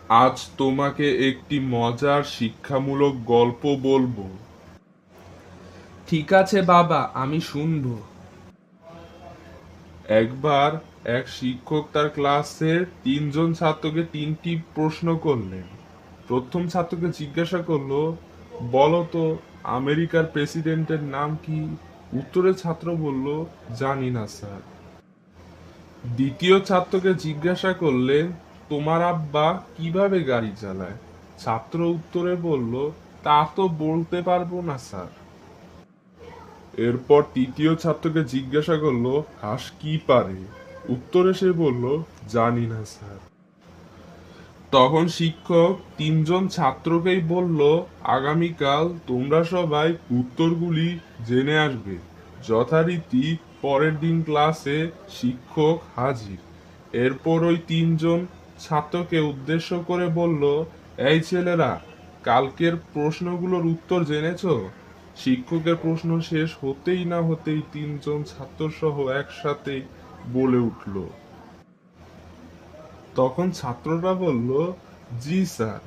আজ তোমাকে একটি মজার শিক্ষামূলক গল্প বলবো। ঠিক আছে বাবা, আমি শুনবো। একবার এক শিক্ষক তার ক্লাসের তিনজন ছাত্রকে তিনটি প্রশ্ন করলেন। প্রথম ছাত্রকে জিজ্ঞাসা করলো, বলো তো আমেরিকার প্রেসিডেন্টের নাম কি? উত্তরে ছাত্র বলল, জানি না স্যার। দ্বিতীয় ছাত্রকে জিজ্ঞাসা করলেন, তোমার আব্বা কিভাবে গাড়ি চালায়? ছাত্র উত্তরে বলল, তা তো বলতে পারবো না স্যার। এরপর তৃতীয় ছাত্রকে জিজ্ঞাসা করলো, হাঁস কি পারে? উত্তরে সে বলল, জানি না স্যার। তখন শিক্ষক তিনজন ছাত্রকেই বলল, আগামীকাল তোমরা সবাই উত্তরগুলি জেনে আসবে। যথারীতি পরের দিন ক্লাসে শিক্ষক হাজির। এরপর ওই তিনজন ছাত্রকে উদ্দেশ্য করে বলল, এই ছেলেরা, কালকের প্রশ্নগুলোর উত্তর জেনেছো? শিক্ষকের প্রশ্ন শেষ হতেই না হতেই তিনজন ছাত্র সহ একসাথে বলে উঠল। তখন ছাত্ররা বলল, জি স্যার,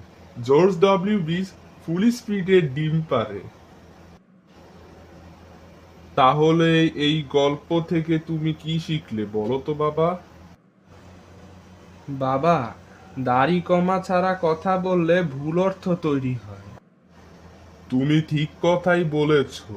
জর্জ ডব্লিউ বুশ ফুল স্পিডে ডিম পারে। তাহলে এই গল্প থেকে তুমি কি শিখলে বলো তো বাবা? বাবা, দাড়ি কমা ছাড়া কথা বললে ভুল অর্থ তৈরি হয়। তুমি ঠিক কথাই বলেছো।